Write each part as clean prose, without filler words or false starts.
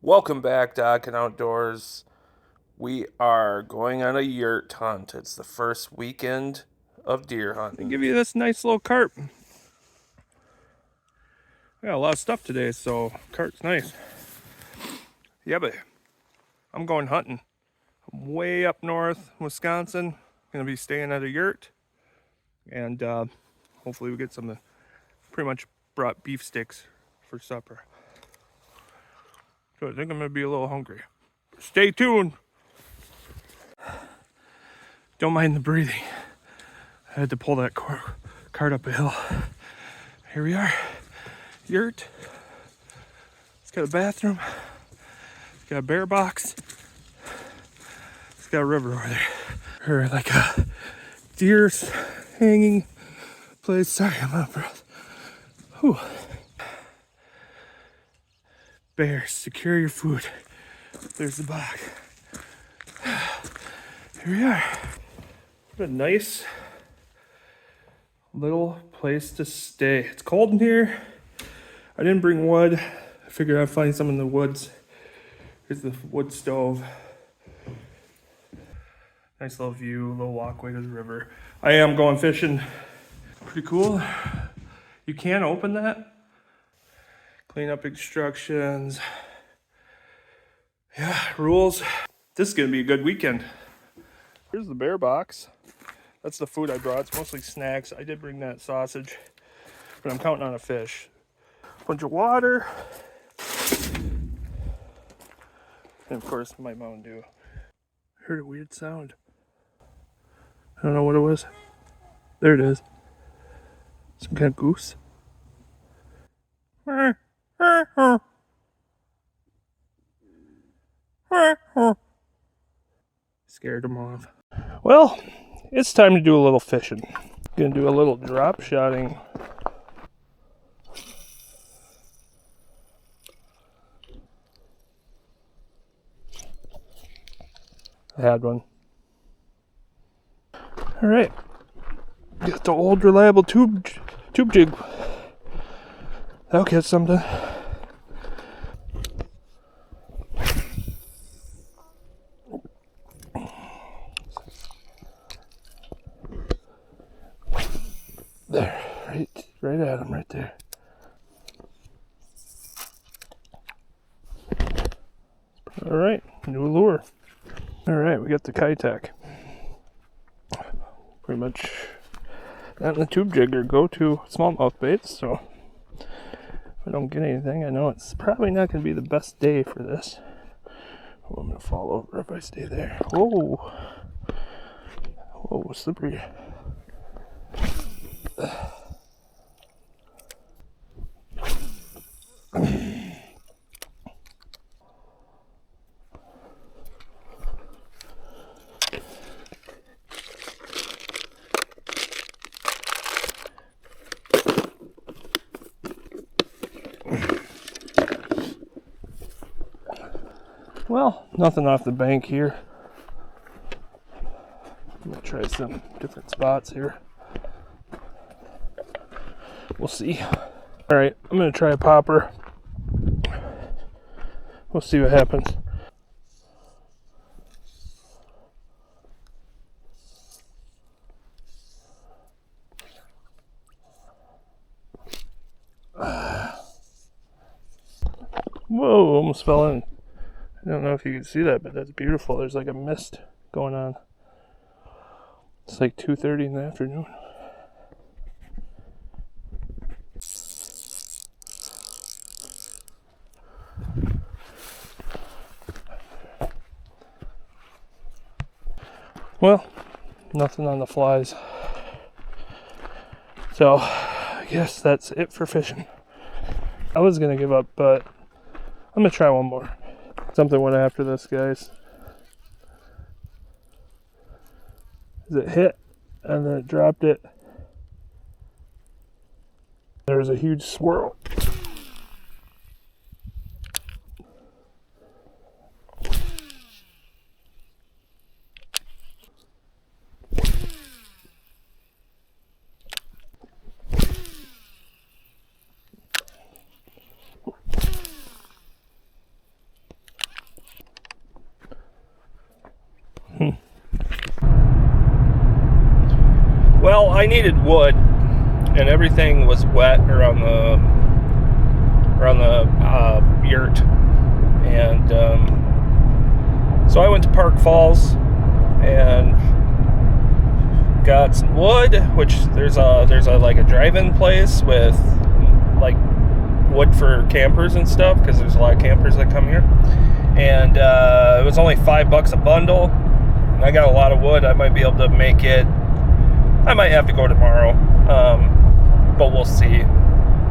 Welcome back, Doc and Outdoors. We are going on a yurt hunt. It's the first weekend of deer hunting. Give you this nice little cart. We got a lot of stuff today, so cart's nice. Yeah, but I'm going hunting. I'm way up north, Wisconsin. Gonna be staying at a yurt, and hopefully we get some. Pretty much brought beef sticks for supper. So I think I'm gonna be a little hungry. Stay tuned. Don't mind the breathing. I had to pull that cart up a hill. Here we are, yurt. It's got a bathroom. It's got a bear box. It's got a river over there. Or like a deer's hanging place. Sorry, I'm out of breath. Whew. Bears, secure your food. There's the box. Here we are. What a nice little place to stay. It's cold in here. I didn't bring wood. I figured I'd find some in the woods. Here's the wood stove. Nice little view, little walkway to the river. I am going fishing. Pretty cool. You can open that. Clean up instructions. Yeah, rules. This is gonna be a good weekend. Here's the bear box. That's the food I brought. It's mostly snacks. I did bring that sausage, but I'm counting on a fish. Bunch of water. And of course, my Mountain Dew. Heard a weird sound. I don't know what it was. There it is. Some kind of goose. Scared him off. Well, it's time to do a little fishing. Gonna do a little drop shotting. I had one. All right, got the old reliable tube jig. That'll catch something. There, right at him, right there. All right, new lure. All right, we got the Kitech. Pretty much that and the tube jigger go to smallmouth baits, so if I don't get anything, I know it's probably not going to be the best day for this. Oh, I'm going to fall over if I stay there. Whoa. Whoa, slippery. Well, nothing off the bank here. I'm gonna try some different spots here. We'll see. All right, I'm gonna try a popper. We'll see what happens. Whoa, almost fell in. I don't know if you can see that, but that's beautiful. There's like a mist going on. It's like 2:30 in the afternoon. Well, nothing on the flies. So, I guess that's it for fishing. I was going to give up, but I'm going to try one more. Something went after this, guys. It hit, and then it dropped it. There was a huge swirl. I needed wood, and everything was wet around the yurt, and so I went to Park Falls and got some wood, which there's a like a drive-in place with like wood for campers and stuff, because there's a lot of campers that come here, and it was only $5 a bundle, and I got a lot of wood. I might be able to make it. I might have to go tomorrow, but we'll see.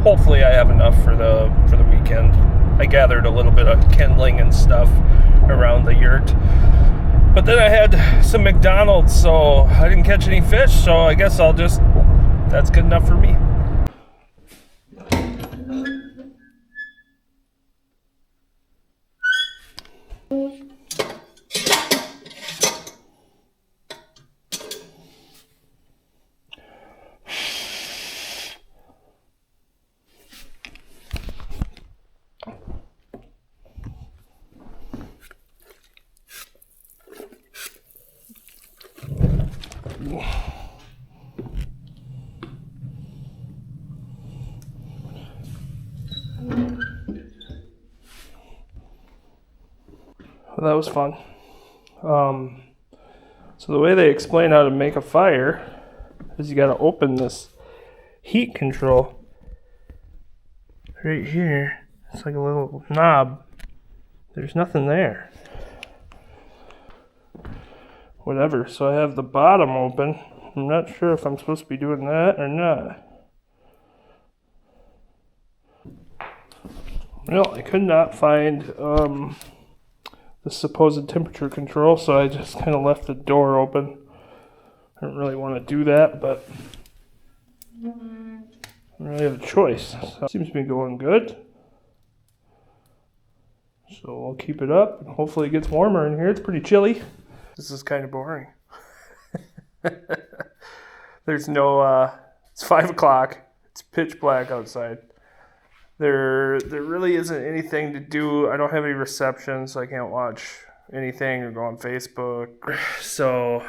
Hopefully I have enough for the weekend. I gathered a little bit of kindling and stuff around the yurt. But then I had some McDonald's, so I didn't catch any fish, so I guess that's good enough for me. Well, that was fun. So the way they explain how to make a fire is you got to open this heat control right here. It's like a little knob. There's nothing there. Whatever. So I have the bottom open. I'm not sure if I'm supposed to be doing that or not. Well, I could not find the supposed temperature control, so I just kind of left the door open. I don't really want to do that, but I don't really have a choice. So it seems to be going good. So we'll keep it up, and hopefully it gets warmer in here. It's pretty chilly. This is kind of boring. There's no, it's 5 o'clock. It's pitch black outside. There really isn't anything to do. I don't have any reception, so I can't watch anything or go on Facebook. So,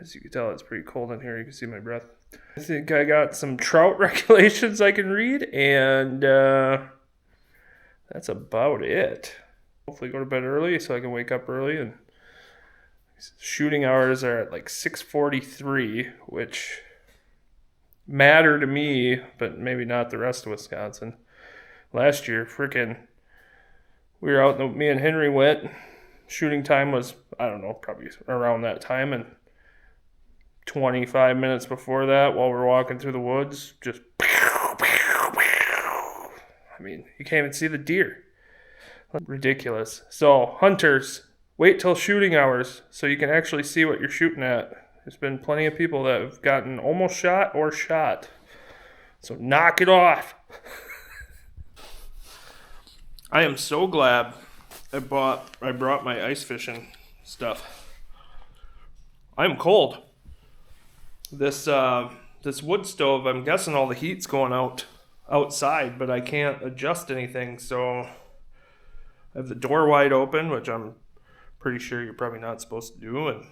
as you can tell, it's pretty cold in here. You can see my breath. I think I got some trout regulations I can read, and that's about it. Hopefully go to bed early so I can wake up early, and shooting hours are at like 6:43, which matter to me, but maybe not the rest of Wisconsin. Last year, we were out, me and Henry went, shooting time was, I don't know, probably around that time, and 25 minutes before that, while we're walking through the woods, just, I mean, you can't even see the deer. Ridiculous. So, hunters, wait till shooting hours so you can actually see what you're shooting at. There's been plenty of people that have gotten almost shot or shot. So knock it off. I am so glad I brought my ice fishing stuff. I'm cold. This wood stove, I'm guessing all the heat's going outside, but I can't adjust anything, so I have the door wide open, which I'm pretty sure you're probably not supposed to do, and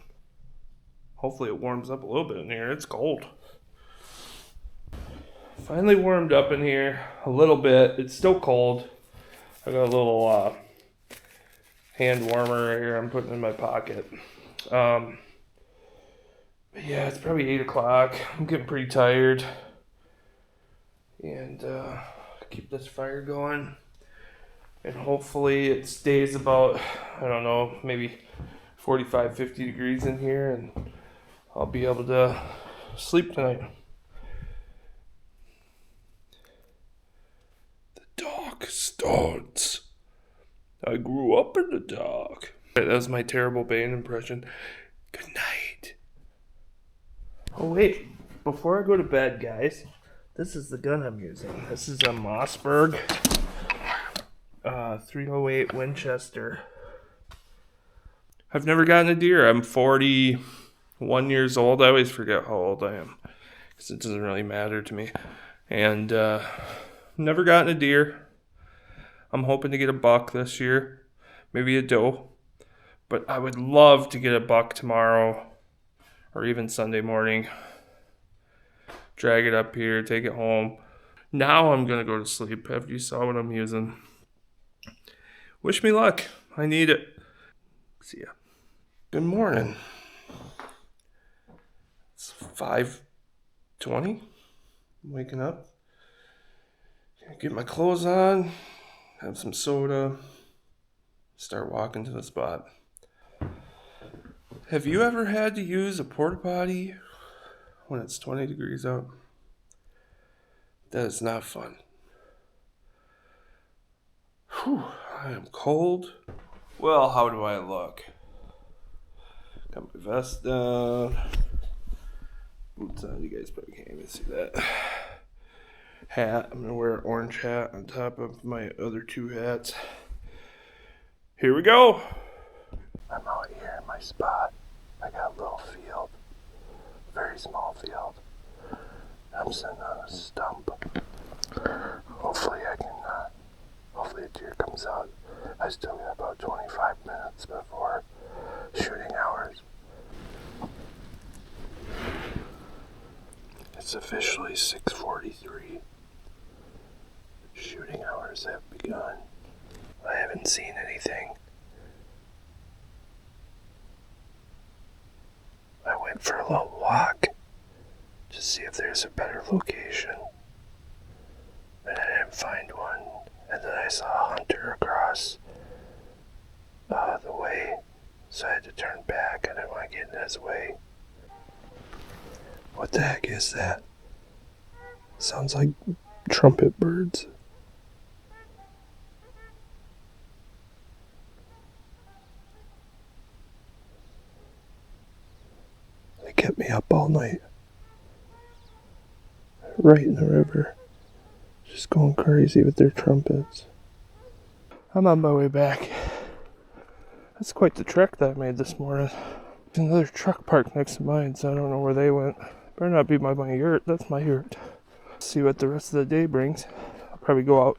hopefully it warms up a little bit in here. It's cold. Finally warmed up in here a little bit. It's still cold. I got a little hand warmer right here I'm putting in my pocket. But yeah, it's probably 8 o'clock. I'm getting pretty tired. And keep this fire going. And hopefully it stays about, I don't know, maybe 45, 50 degrees in here, and I'll be able to sleep tonight. The dark starts. I grew up in the dark. That was my terrible Bane impression. Good night. Oh wait, before I go to bed, guys, this is the gun I'm using. This is a Mossberg 308 Winchester. I've never gotten a deer. I'm 41 years old. I always forget how old I am because it doesn't really matter to me. And never gotten a deer. I'm hoping to get a buck this year, maybe a doe. But I would love to get a buck tomorrow or even Sunday morning. Drag it up here, take it home. Now I'm gonna go to sleep after you saw what I'm using. Wish me luck. I need it. See ya. Good morning. It's 5:20. I'm waking up. Get my clothes on, have some soda, start walking to the spot. Have you ever had to use a porta potty when it's 20 degrees out? That is not fun. Whew, I am cold. Well, how do I look? Got my vest down. Boots on, you guys probably can't even see that. Hat, I'm gonna wear an orange hat on top of my other two hats. Here we go. I'm out here in my spot. I got a little field, very small field. I'm sitting on a stump. Hopefully hopefully a deer comes out. I still got about 25 minutes before shooting hours. It's officially 6:43. Shooting hours have begun. I haven't seen anything. I went for a little walk to see if there's a better location, and I didn't find one. And then I saw a hunter across the way, so I had to turn back. I didn't want to get in his way. What the heck is that? Sounds like trumpet birds. They kept me up all night. Right in the river. Just going crazy with their trumpets. I'm on my way back. That's quite the trek that I made this morning. There's another truck parked next to mine, so I don't know where they went. Better not be my yurt. That's my yurt. See what the rest of the day brings. I'll probably go out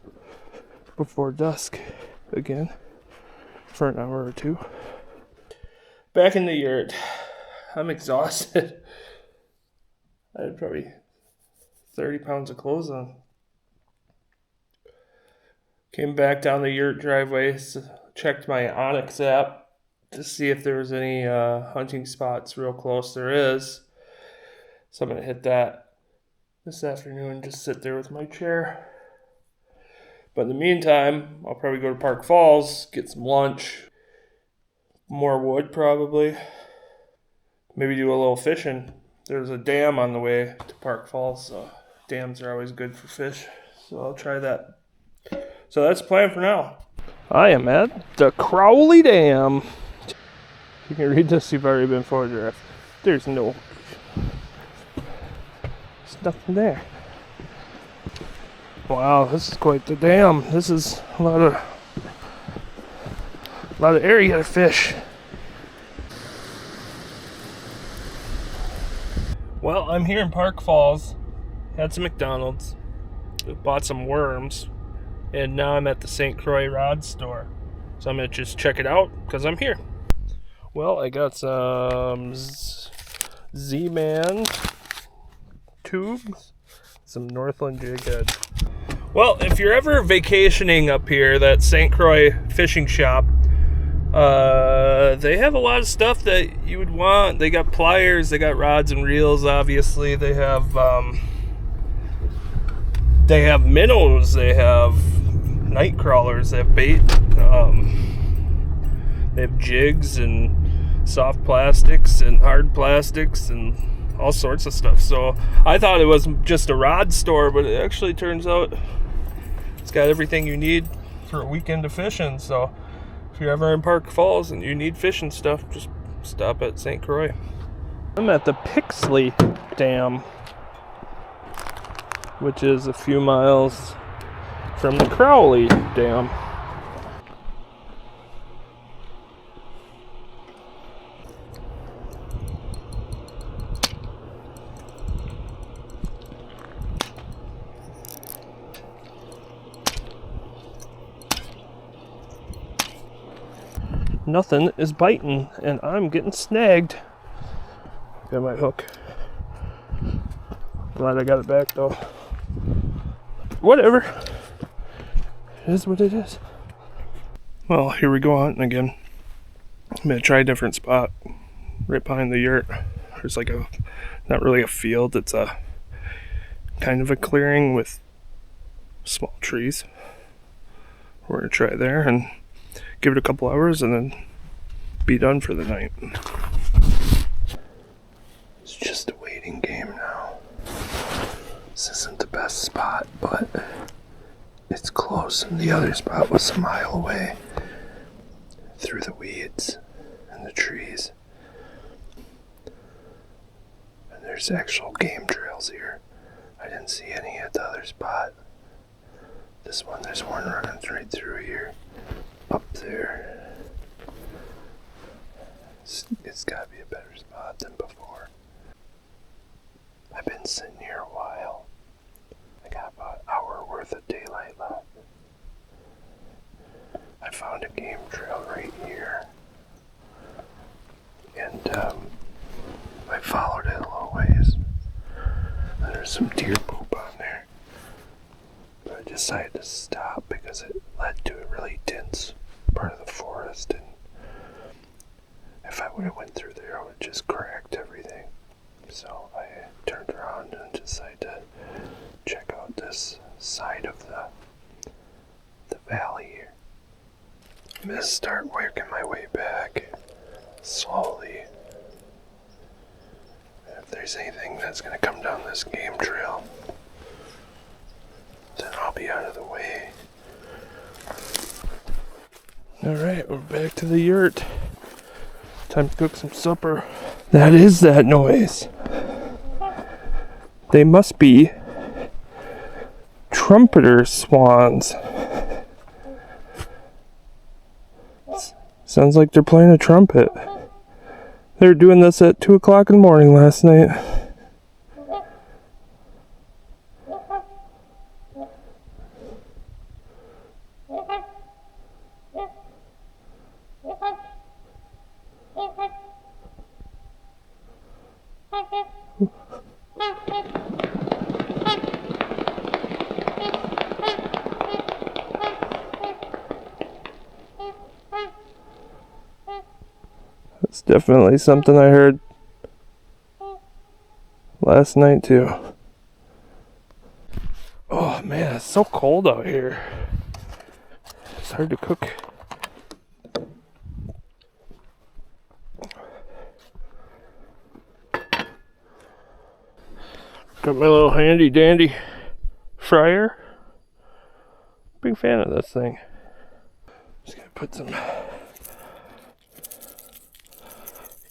before dusk again for an hour or two. Back in the yurt. I'm exhausted. I had probably 30 pounds of clothes on. Came back down the yurt driveway, checked my Onyx app to see if there was any hunting spots real close. There is. So I'm going to hit that this afternoon, just sit there with my chair. But in the meantime, I'll probably go to Park Falls, get some lunch, more wood probably, maybe do a little fishing. There's a dam on the way to Park Falls, so dams are always good for fish, so I'll try that. So that's the plan for now. I am at the Crowley Dam. You can read this, you've already been photographed. There's nothing there. Wow, this is quite the dam. This is a lot of area to fish. Well, I'm here in Park Falls. Had some McDonald's. Bought some worms. And now I'm at the St. Croix rod store. So I'm going to just check it out because I'm here. Well, I got some Z-Man tubes. Some Northland jig heads. Well, if you're ever vacationing up here, that St. Croix fishing shop, they have a lot of stuff that you would want. They got pliers, they got rods and reels, obviously. They have minnows, they have night crawlers, they have bait, they have jigs and soft plastics and hard plastics and all sorts of stuff. So I thought it was just a rod store, but it actually turns out it's got everything you need for a weekend of fishing. So if you're ever in Park Falls and you need fishing stuff, just stop at St. Croix. I'm at the Pixley Dam, which is a few miles from the Crowley Dam. Nothing is biting, and I'm getting snagged. That might hook. Glad I got it back though. Whatever. It is what it is. Well, here we go hunting again. I'm gonna try a different spot right behind the yurt. There's like a, not really a field, it's a kind of a clearing with small trees. We're gonna try there and give it a couple hours and then be done for the night. It's just a waiting game now. This isn't the best spot, but it's close, and the other spot was a mile away through the weeds and the trees. And there's actual game trails here. I didn't see any at the other spot. This one, there's one running right through here, up there. It's gotta be a better spot than before. I've been sitting here a while. I got about an hour worth of daylight left. I found a game trail right here. And I followed it a little ways. There's some deer poop on there. But I decided to stop because it led to a really dense part of the forest, and if I would have went through there, I would have just cracked everything. So I turned around and decided to check out this side of the valley here. I'm gonna start working my way back slowly. And if there's anything that's gonna come down this game trail, then I'll be out of the way. Alright, we're back to the yurt. Time to cook some supper. That is that noise. They must be trumpeter swans. Sounds like they're playing a trumpet. They were doing this at 2 o'clock in the morning last night. That's definitely something I heard last night too. Oh man, it's so cold out here. It's hard to cook. Got my little handy dandy fryer. Big fan of this thing. Just gonna put some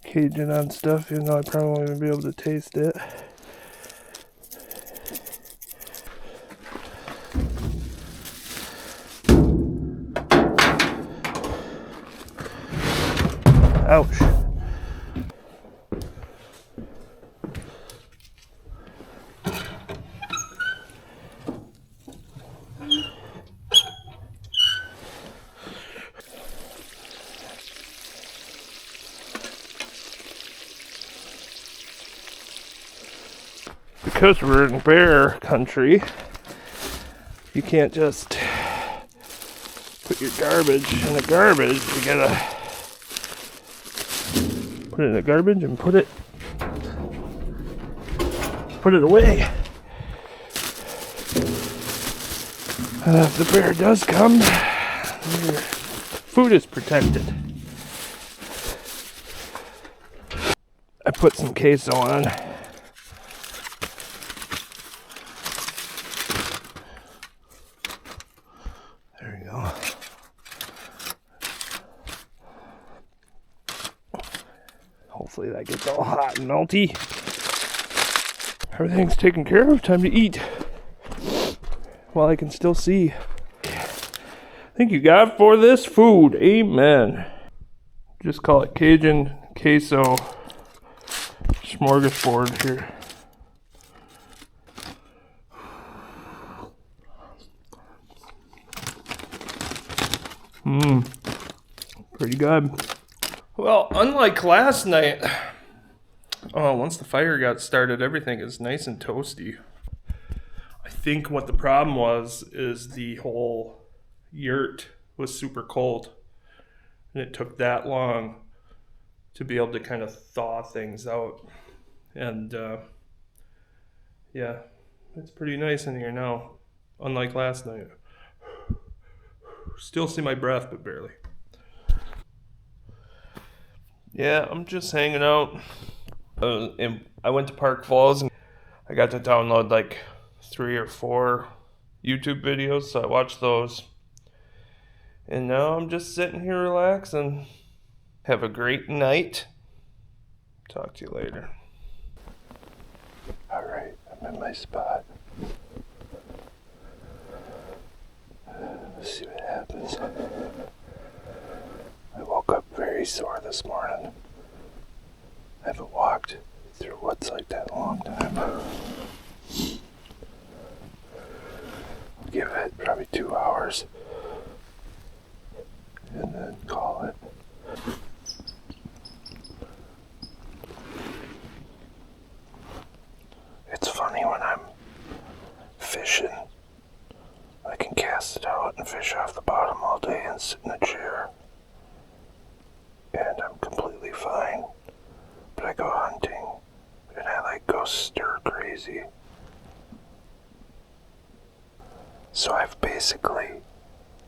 Cajun on stuff, even though I probably won't even be able to taste it. Ouch. Because we're in bear country, you can't just put your garbage in the garbage. You gotta put it in the garbage and put it away. If the bear does come, your food is protected. I put some queso on. Hopefully that gets all hot and melty. Everything's taken care of. Time to eat. While I can still see. Thank you, God, for this food. Amen. Just call it Cajun queso smorgasbord here. Pretty good. Well, unlike last night, Oh, once the fire got started, everything is nice and toasty. I think what the problem was is the whole yurt was super cold. And it took that long to be able to kind of thaw things out. And yeah, it's pretty nice in here now, unlike last night. Still see my breath, but barely. Yeah, I'm just hanging out. And I went to Park Falls and I got to download like 3 or 4 YouTube videos, so I watched those. And now I'm just sitting here relaxing. Have a great night. Talk to you later. Alright, I'm in my spot. Let's see what happens. I woke up very sore this morning. I haven't walked through woods like that in a long time. I'll give it probably 2 hours and then call it. It's funny when I'm fishing, I can cast it out and fish off the bottom all day and sit in a chair, and I'm completely fine. But I go hunting and I like go stir crazy. So I've basically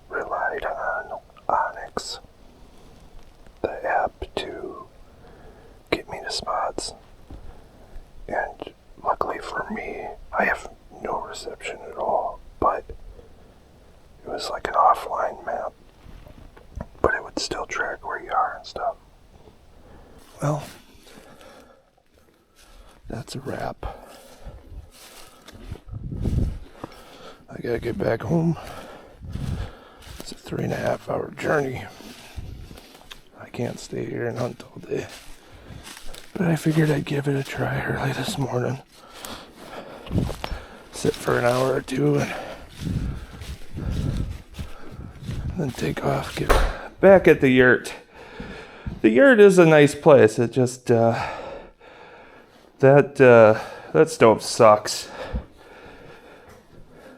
relied on Onyx, the app, to get me to spots. And luckily for me, I have no reception at all, but it was like an offline map, but it would still track where you are and stuff. Well, that's a wrap. I gotta get back home. It's a 3.5 hour journey. I can't stay here and hunt all day. But I figured I'd give it a try early this morning. Sit for an hour or 2 and then take off, get back at the yurt. The yurt is a nice place. It just, that stove sucks.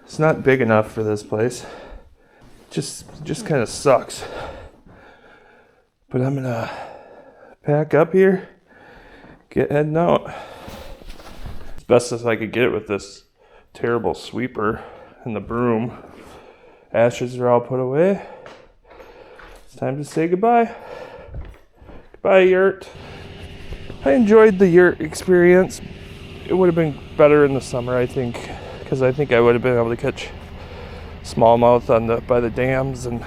It's not big enough for this place. Just kind of sucks. But I'm gonna pack up here, get heading out. As best as I could get it with this terrible sweeper and the broom. Ashes are all put away. It's time to say goodbye. Goodbye, yurt. I enjoyed the yurt experience. It would have been better in the summer, I think, because I think I would have been able to catch smallmouth by the dams, and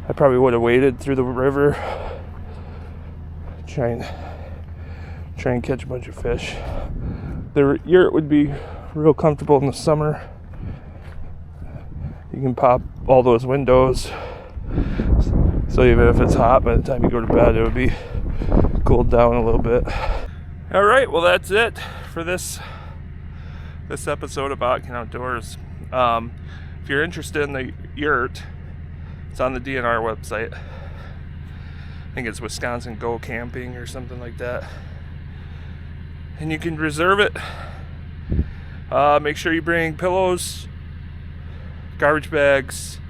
I probably would have waded through the river, try and catch a bunch of fish. The yurt would be real comfortable in the summer. You can pop all those windows, so even if it's hot, by the time you go to bed, it would be cooled down a little bit. All right, well, that's it for this episode of Botkin Outdoors. If you're interested in the yurt, it's on the DNR website. I think it's Wisconsin Go Camping or something like that. And you can reserve it. Make sure you bring pillows, garbage bags,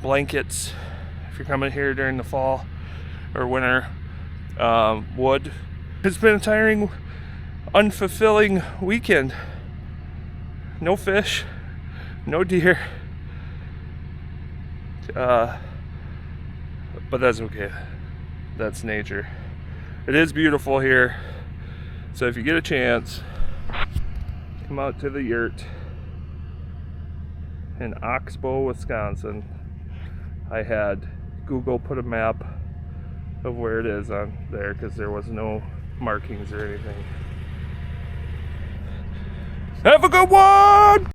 blankets if you're coming here during the fall or winter. Wood. It's been a tiring, unfulfilling weekend. No fish, no deer, but that's okay. That's nature. It is beautiful here, so if you get a chance, come out to the yurt in Oxbo, Wisconsin. I had Google put a map of where it is on there because there was no markings or anything. Have a good one!